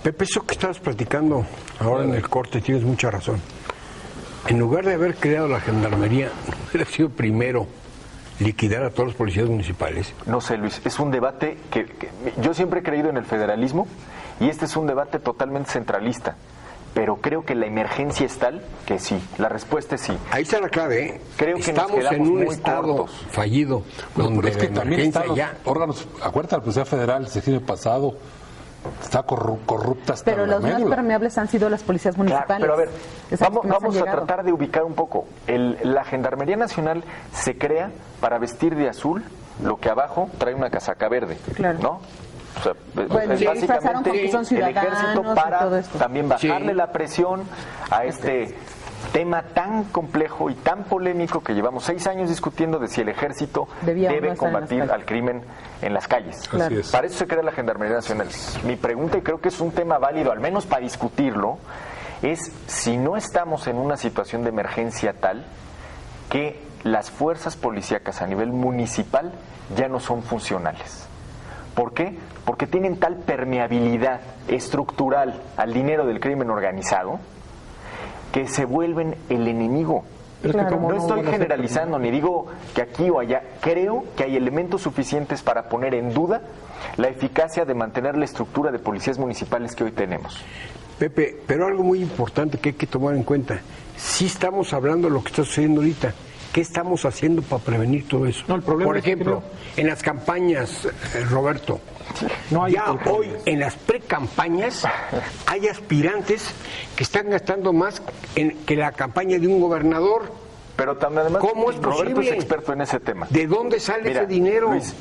Pepe, eso que estabas platicando ahora en el corte, tienes mucha razón. En lugar de haber creado la gendarmería, ¿no hubiera sido primero liquidar a todos los policías municipales? No sé, Luis, es un debate que yo siempre he creído en el federalismo y este es un debate totalmente centralista. Pero creo que la emergencia es tal que sí, la respuesta es sí. Ahí está la clave, ¿eh? Creo que estamos en un estado cortos. fallido, donde es que también están los ya... órganos, acuérdate, la Policía Federal el sexenio pasado está corrupta hasta Pero los más permeables han sido las policías municipales. Claro, pero a ver, vamos a tratar de ubicar un poco. La Gendarmería Nacional se crea para vestir de azul lo que abajo trae una casaca verde, claro. ¿no? O sea, bueno, es básicamente el ejército para también bajarle la presión a este tema tan complejo y tan polémico que llevamos 6 años discutiendo de si el ejército debe combatir al crimen en las calles. Claro. Para eso se crea la Gendarmería Nacional. Mi pregunta, y creo que es un tema válido, al menos para discutirlo, es si no estamos en una situación de emergencia tal que las fuerzas policíacas a nivel municipal ya no son funcionales. ¿Por qué? Porque tienen tal permeabilidad estructural al dinero del crimen organizado que se vuelven el enemigo. Claro. No estoy generalizando ni digo que aquí o allá. Creo que hay elementos suficientes para poner en duda la eficacia de mantener la estructura de policías municipales que hoy tenemos. Pepe, pero algo muy importante que hay que tomar en cuenta. Si estamos hablando de lo que está sucediendo ahorita, ¿qué estamos haciendo para prevenir todo eso? No, el problema Por ejemplo, que en las campañas, Roberto, no hay ya hoy en las precampañas hay aspirantes que están gastando más que la campaña de un gobernador. Pero también además, ¿cómo es posible? Roberto es experto en ese tema. ¿De dónde sale ese dinero? Luis,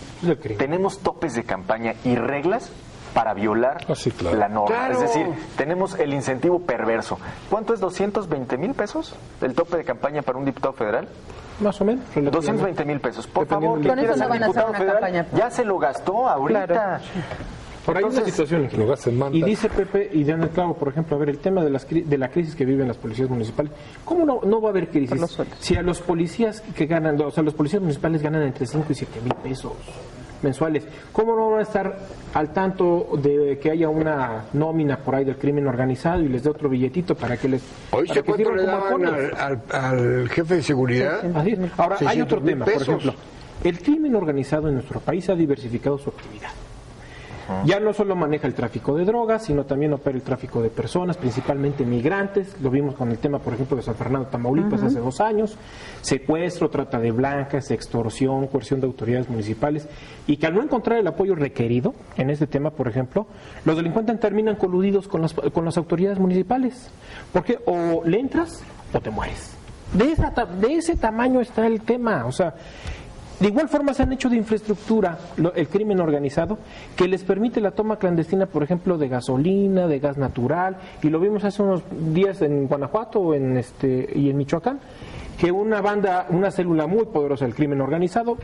tenemos topes de campaña y reglas para violar la norma. Claro. Es decir, tenemos el incentivo perverso. ¿Cuánto es 220,000 pesos el tope de campaña para un diputado federal? Más o menos. 220,000 pesos. Por favor, Con eso ¿quieres no ser van a hacer diputado una federal? campaña. Ya se lo gastó ahorita. Claro. Por ahí hay una situación. Lo gasten mantas. Y dice Pepe, y dan el clavo, por ejemplo, a ver, el tema de la crisis que viven las policías municipales. ¿Cómo no va a haber crisis? Si a los policías que ganan, o sea, los policías municipales ganan entre 5 y 7 mil pesos mensuales, ¿cómo no van a estar al tanto de que haya una nómina por ahí del crimen organizado y les dé otro billetito para que les... Hoy se cuánto le daban al jefe de seguridad. Así es. Ahora, hay otro tema, pesos. por ejemplo, el crimen organizado en nuestro país ha diversificado su actividad. Ya no solo maneja el tráfico de drogas, sino también opera el tráfico de personas, principalmente migrantes. Lo vimos con el tema, por ejemplo, de San Fernando, Tamaulipas, hace 2 años. Secuestro, trata de blancas, extorsión, coerción de autoridades municipales. Y que al no encontrar el apoyo requerido en este tema, por ejemplo, los delincuentes terminan coludidos con las autoridades municipales. Porque o le entras o te mueres. De ese tamaño está el tema. O sea, de igual forma se han hecho de infraestructura el crimen organizado que les permite la toma clandestina, por ejemplo, de gasolina, de gas natural, y lo vimos hace unos días en Guanajuato y en Michoacán, que una célula muy poderosa del crimen organizado,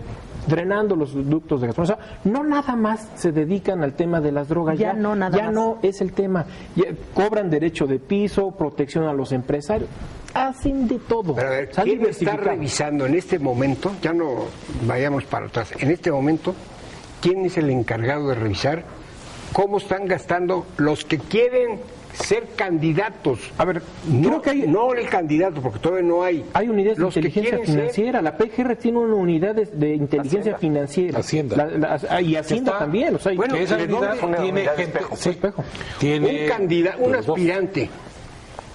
drenando los ductos de gasolina. O sea, no nada más se dedican al tema de las drogas, ya no es el tema. Ya cobran derecho de piso, protección a los empresarios, hacen de todo. Pero a ver, ¿quién está revisando en este momento? Ya no vayamos para atrás. En este momento, ¿quién es el encargado de revisar cómo están gastando los que quieren ser candidatos? A ver, creo que no el candidato, porque todavía no hay. Hay unidades de inteligencia financiera. La PGR tiene una unidad de inteligencia financiera. Hacienda. Y Hacienda también. O sea, bueno, esa unidad tiene gente. Espejo. Tiene un candidato, un aspirante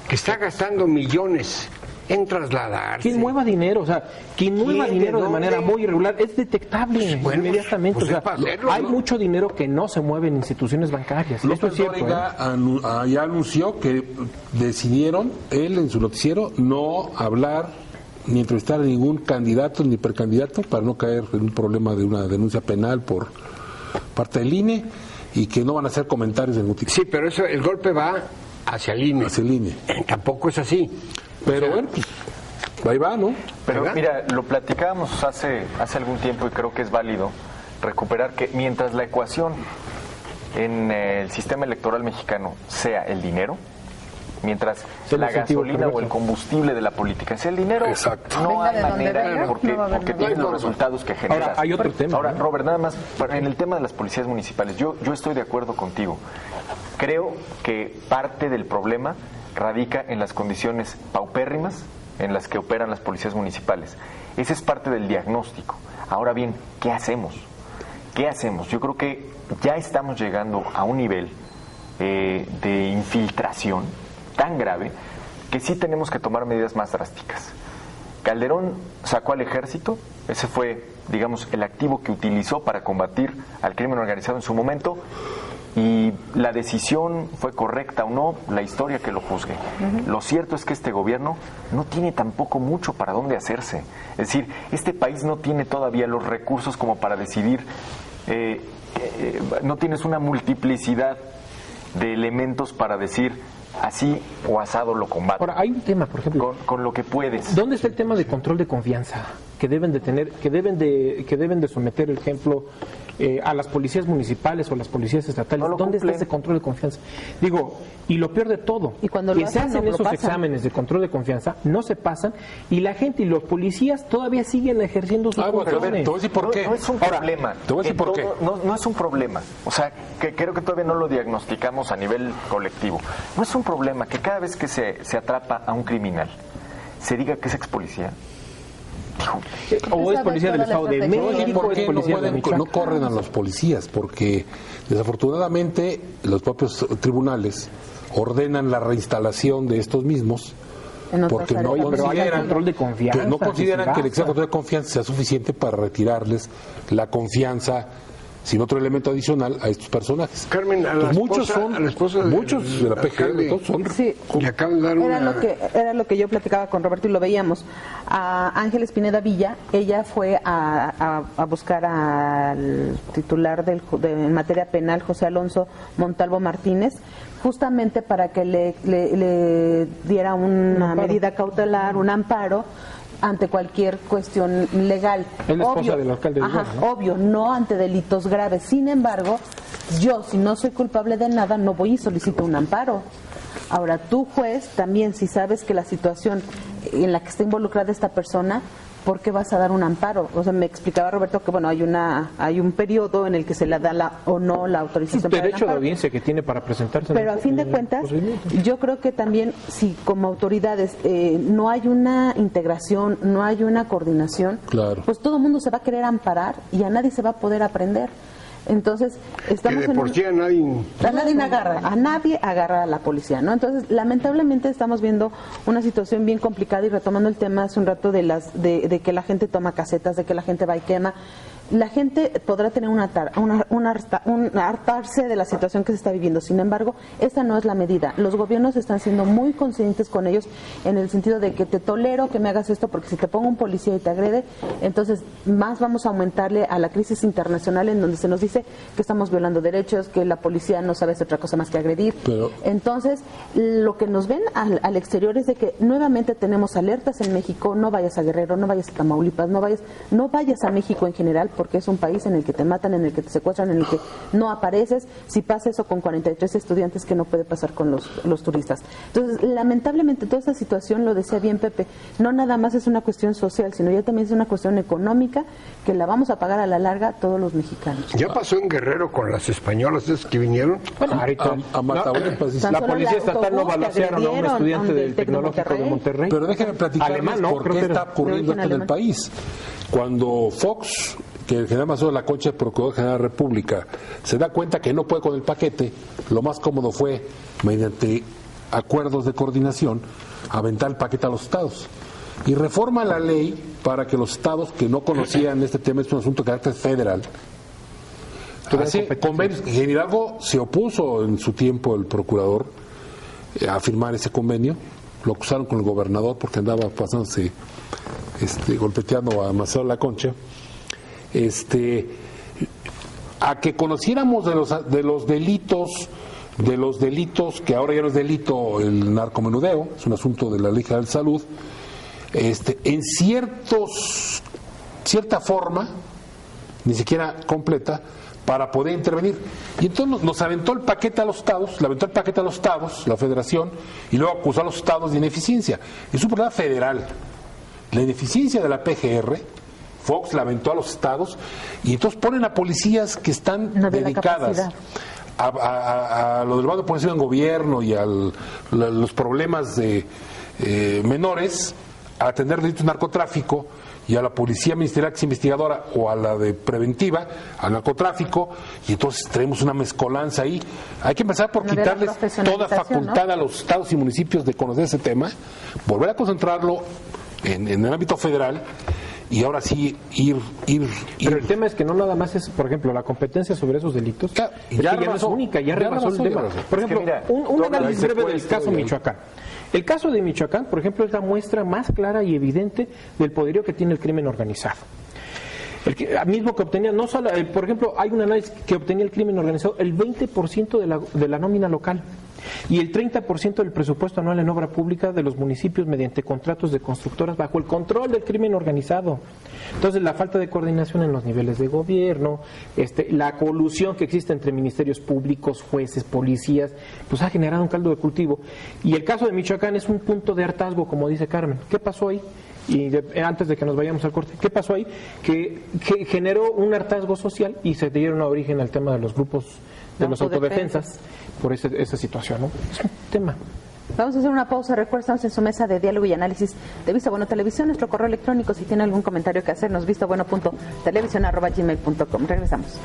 que está gastando millones en trasladarse. Quien mueva dinero, o sea, quien mueva dinero de manera muy irregular es detectable inmediatamente. Pues o sea, hay mucho dinero que no se mueve en instituciones bancarias. Esto es cierto. Dóriga ya anunció que decidieron, él en su noticiero, no hablar ni entrevistar a ningún candidato ni precandidato para no caer en un problema de una denuncia penal por parte del INE y que no van a hacer comentarios de ningún tipo. Sí, pero eso, el golpe va hacia el INE. Hacia el INE. Tampoco es así. Pero bueno, pues, ahí va, ¿no? Pero mira, lo platicábamos hace algún tiempo y creo que es válido recuperar que mientras la ecuación en el sistema electoral mexicano sea el dinero, mientras Sí, la el sentido gasolina o el correcto. combustible de la política sea el dinero, Exacto. no Venga hay de donde manera venga, porque, no va a haber porque nada. tienen los resultados que generan. Ahora, hay otro tema, Ahora, ¿no? Robert, nada más, en el tema de las policías municipales, yo estoy de acuerdo contigo. Creo que parte del problema radica en las condiciones paupérrimas en las que operan las policías municipales. Ese es parte del diagnóstico. Ahora bien, ¿qué hacemos? ¿Qué hacemos? Yo creo que ya estamos llegando a un nivel de infiltración tan grave que sí tenemos que tomar medidas más drásticas. Calderón sacó al ejército, ese fue, digamos, el activo que utilizó para combatir al crimen organizado en su momento, y la decisión fue correcta o no, la historia que lo juzgue. Lo cierto es que este gobierno no tiene tampoco mucho para dónde hacerse. Es decir, este país no tiene todavía los recursos como para decidir, no tienes una multiplicidad de elementos para decir así o asado lo combate. Ahora, hay un tema, por ejemplo, Con lo que puedes. ¿dónde está el tema de control de confianza que deben de tener, que deben de someter, por ejemplo, a las policías municipales o las policías estatales? No lo ¿Dónde está cumplen. ese control de confianza? Digo, y lo peor de todo, Y cuando lo que se hacen, hacen no lo esos pasan. exámenes de control de confianza, no se pasan, y la gente y los policías todavía siguen ejerciendo sus Bueno, te voy a funciones. decir por qué. No es un Ahora, problema. te voy a decir En por qué. todo- no es un problema. O sea, que creo que todavía no lo diagnosticamos a nivel colectivo. No es un problema que cada vez que se atrapa a un criminal se diga que es ex policía. O es sabe policía del toda la Estado de estrategia. ¿Y México, por es qué no, policía de pueden, Michoacán. no corren a los policías? Porque desafortunadamente los propios tribunales ordenan la reinstalación de estos mismos En otras porque no áreas. Oye, pero hay consideran, control de confianza, que no consideran que el que se exceso de control de confianza sea suficiente para retirarles la confianza sin otro elemento adicional a estos personajes. Carmen, a la Pues muchos esposa- son, a la esposa del muchos de la PGR, alcalde. todos son Sí, Le acaban de dar era una... lo que yo platicaba con Roberto y lo veíamos. A Ángeles Pineda Villa, ella fue a buscar al titular en materia penal, José Alonso Montalvo Martínez, justamente para que le diera una medida cautelar, un amparo ante cualquier cuestión legal. Es la esposa del alcalde de Iguala, ¿no? Obvio, no ante delitos graves. Sin embargo, yo, si no soy culpable de nada, no voy y solicito un amparo. Ahora, tú, juez, también, si sabes que la situación en la que está involucrada esta persona, ¿por qué vas a dar un amparo? O sea, me explicaba Roberto que, bueno, hay un periodo en el que se le da o no la autorización para el Derecho de amparo. audiencia que tiene para presentarse. Pero en a fin de el cuentas, procedimiento. yo creo que también si como autoridades no hay una integración, no hay una coordinación, Claro. pues todo el mundo se va a querer amparar y a nadie se va a poder aprender. Entonces, Que estamos de en por un- sí a nadie... a nadie agarra a la policía, ¿no? Entonces, lamentablemente estamos viendo una situación bien complicada y retomando el tema hace un rato de que la gente toma casetas, de que la gente va y quema. La gente podrá tener un hartarse de la situación que se está viviendo. Sin embargo, esta no es la medida. Los gobiernos están siendo muy conscientes con ellos en el sentido de que te tolero que me hagas esto porque si te pongo un policía y te agrede, entonces más vamos a aumentarle a la crisis internacional en donde se nos dice que estamos violando derechos, que la policía no sabe hacer otra cosa más que agredir. Pero- Entonces, lo que nos ven al exterior es de que nuevamente tenemos alertas en México, no vayas a Guerrero, no vayas a Tamaulipas, no vayas a México en general, porque es un país en el que te matan, en el que te secuestran, en el que no apareces. Si pasa eso con 43 estudiantes, que no puede pasar con los turistas. Entonces, lamentablemente, toda esta situación, lo decía bien Pepe, no nada más es una cuestión social, sino ya también es una cuestión económica que la vamos a pagar a la larga todos los mexicanos. Ya pasó en Guerrero con las españolas esas que vinieron. Bueno, ahorita a Matamoros, Tan la solo policía el estatal no autobús que balacearon a un agredieron estudiante del del Tecnológico de Monterrey. Pero déjenme platicarles Alemán, ¿no? por Creo qué que está era. ocurriendo De origen esto en el alemán. país. Cuando Fox, que el general Mazo de la Concha, el Procurador General de la República, se da cuenta que no puede con el paquete, lo más cómodo fue, mediante acuerdos de coordinación, aventar el paquete a los estados. Y reforma la ley para que los estados que no conocían este tema, es un asunto de carácter federal, hace convenios. En Hidalgo se opuso en su tiempo el procurador a firmar ese convenio, lo acusaron con el gobernador porque andaba pasándose golpeteando a Maceo de la Concha, a que conociéramos de los delitos que ahora ya no es delito el narcomenudeo, es un asunto de la Ley General de Salud, en cierta forma ni siquiera completa, para poder intervenir. Y entonces nos aventó el paquete a los estados, le aventó el paquete a los estados, la federación, y luego acusó a los estados de ineficiencia. Es un problema federal. La ineficiencia de la PGR, Fox la aventó a los estados, y entonces ponen a policías que están dedicadas a lo del bando de policía en gobierno y a los problemas de menores, a atender delitos de narcotráfico, y a la policía ministerial que es investigadora o a la de preventiva, al narcotráfico, y entonces tenemos una mezcolanza ahí. Hay que empezar por quitarles toda facultad, ¿no?, a los estados y municipios de conocer ese tema, volver a concentrarlo en el ámbito federal, y ahora sí ir. Pero el tema es que no nada más es, por ejemplo, la competencia sobre esos delitos, ya no es única, ya rebasó el tema. Por ejemplo, es que mira, un análisis breve del caso Michoacán. El caso de Michoacán, por ejemplo, es la muestra más clara y evidente del poderío que tiene el crimen organizado. Mismo que obtenía, no solo, por ejemplo, hay un análisis que obtenía el crimen organizado el 20% de la nómina local y el 30% del presupuesto anual en obra pública de los municipios mediante contratos de constructoras bajo el control del crimen organizado. Entonces, la falta de coordinación en los niveles de gobierno, la colusión que existe entre ministerios públicos, jueces, policías, pues ha generado un caldo de cultivo. Y el caso de Michoacán es un punto de hartazgo, como dice Carmen. ¿Qué pasó ahí? Y antes de que nos vayamos al corte, ¿qué pasó ahí? Que generó un hartazgo social y se dieron origen al tema de los grupos de los autodefensas por esa situación, ¿no? Es un tema. Vamos a hacer una pausa. Recuerden, estamos en su mesa de diálogo y análisis de Visto Bueno Televisión. Nuestro correo electrónico, si tiene algún comentario que hacernos, vistobueno.televisión@gmail.com. Regresamos.